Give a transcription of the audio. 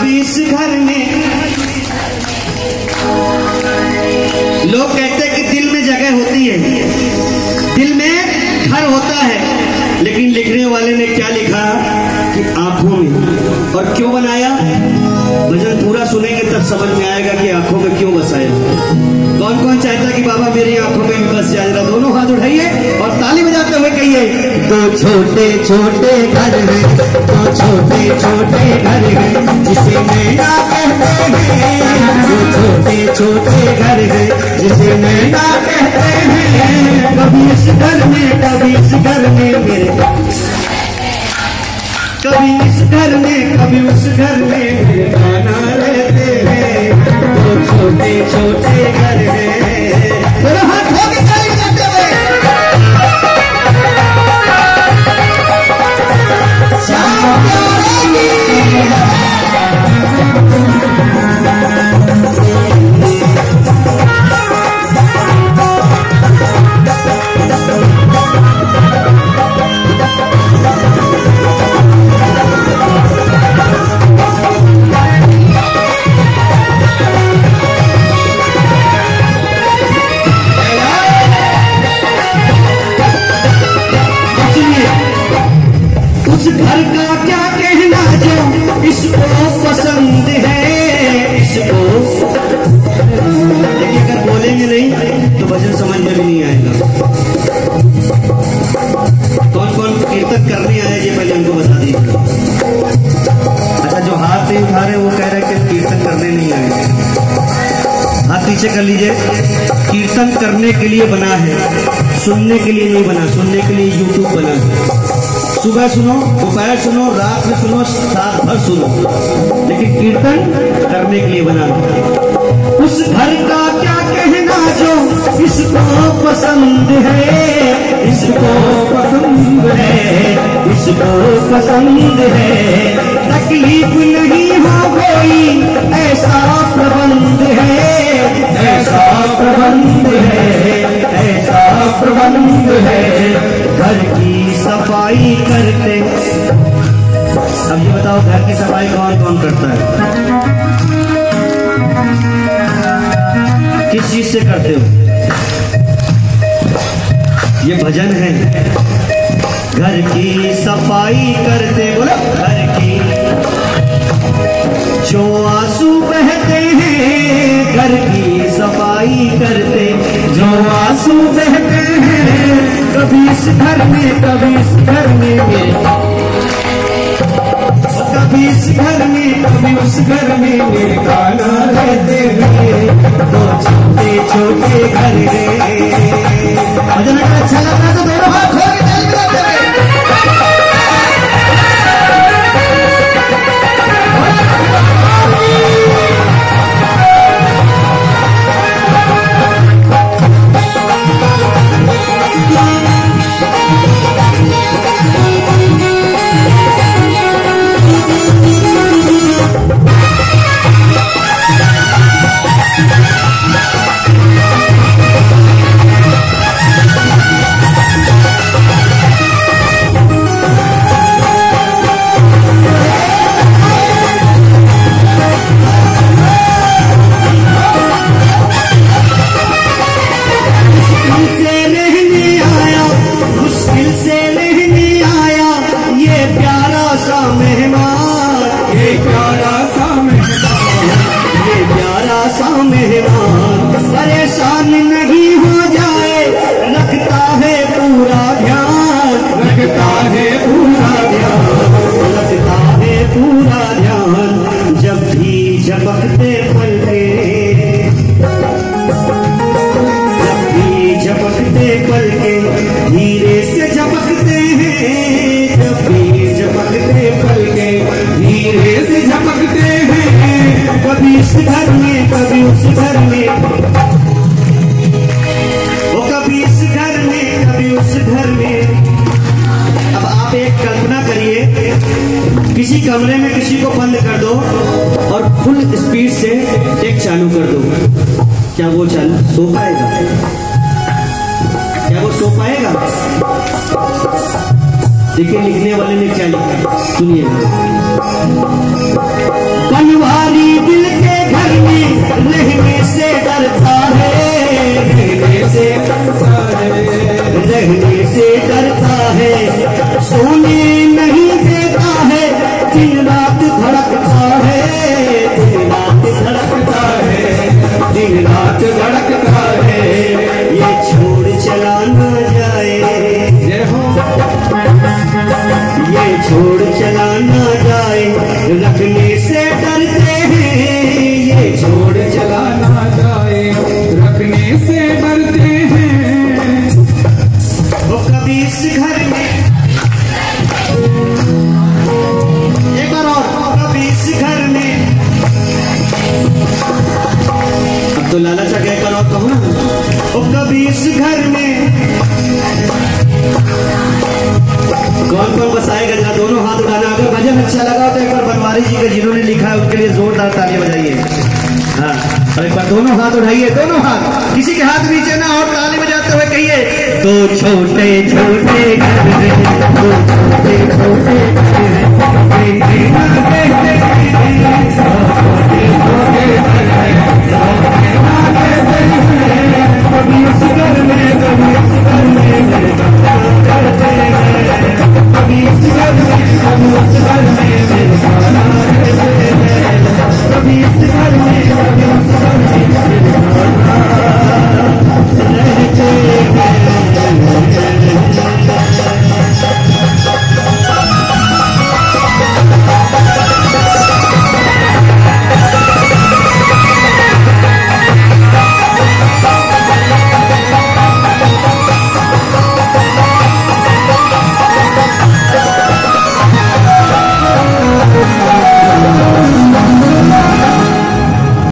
कभी इस घर में लोग कहते हैं कि दिल में जगह होती है, दिल में घर होता है, लेकिन लिखने वाले ने क्या लिखा कि आंखों में। और क्यों बनाया? भजन पूरा सुनेंगे तब समझ में आएगा कि आंखों में क्यों बसाया। कौन कौन चाहता कि बाबा मेरी आंखों में भी बस जाए? जरा दोनों हाथ उठाइए और ताली बजाते हुए कहिए, दो छोटे छोटे घर हैं, दो छोटे छोटे घर हैं जिसे नैना कहते हैं, दो छोटे छोटे घर हैं जिसे नैना कहते हैं। कभी इस घर में कभी इस घर में मेरे, कभी इस घर में कभी उस घर में मेरे गाना रहते हैं। दो छोटे छोटे घर हैं, दोनों हाथ हो के ताली बजाते हुए उस घर का क्या कहना जो इसको पसंद है, इसको। देखिए अगर बोलेंगे नहीं तो भजन समझ में भी नहीं आएगा। कौन कौन कीर्तन करने आए ये पहले उनको बता दीजिए। अच्छा, जो हाथ नहीं उठा रहे वो कह रहे कि कीर्तन करने नहीं आए, हाथ पीछे कर लीजिए। कीर्तन करने के लिए बना है, सुनने के लिए नहीं बना। सुनने के लिए यूट्यूब बना है, सुबह सुनो, दोपहर सुनो, रात में सुनो, रात भर सुनो, लेकिन कीर्तन करने के लिए बना। उस घर का क्या कहना जो इसको पसंद है, इसको पसंद है, इसको पसंद है। तकलीफ नहीं हो कोई ऐसा प्रबंध है, ऐसा प्रबंध है, ऐसा प्रबंध है। घर की सफाई करते, अब ये बताओ घर की सफाई कौन कौन करता है? किस चीज से करते हो? ये भजन है। घर की सफाई करते, बोलो घर की, जो आंसू बहते हैं घर की सफाई करते, जो आंसू बहते हैं। कभी इस घर में कभी इस घर में मेरे, कभी इस घर में कभी उस घर में मेरे गाना रहते हैं। दो छोटे छोटे घर हैं। भजन अगर अच्छा लगा तो दोनों हाथ खोल के ताली बजाते हैं। परेशान नहीं हो जाए, रखता है पूरा ध्यान, रखता है पूरा ध्यान, रखता है पूरा ध्यान। जब भी झपकते पलके, जब भी झपकते पलके धीरे से झपकते हैं, जब भी झपकते पलके धीरे से झपकते हैं। कभी इस घर में कभी उस घर में, वो कभी इस घर में कभी उस घर में। अब आप एक कल्पना करिए, किसी कमरे में किसी को बंद कर दो और फुल स्पीड से टेक चालू कर दो, क्या वो चालू सो पाएगा? क्या वो सो पाएगा? देखिए लिखने वाले ने क्या लिखा, सुनिए। बनवारी दिल के घर में रहने से डरता है, रहने से डरता है, रहने से डरता है, सोने नहीं देता है, दिन रात धड़कता है, दिन रात धड़कता है, दिन रात धड़कता है, ये छोड़ चला ना जाए, ये छोड़ चला ना जाए, रखने से डरते हैं, ये छोड़ चला ना जाए, रखने से डरते हैं। वो कभी इस घर में, एक बार और, कभी इस घर में, अब तो लाला सा कहकर और कहूँ ना, वो कभी इस घर में कौन कौन बसाएगा, जरा दोनों हाथ उठाना। अगर भजन अच्छा लगा तो एक बार बनवारी जी का जिन्होंने लिखा है उनके लिए जोरदार ताली बजाइए। हाँ, और एक बार दोनों हाथ उठाइए, दोनों हाथ, किसी के हाथ नीचे ना, और ताली बजाते हुए कहिए, तो छोटे छोटे घर में, तो छोटे छोटे घर में,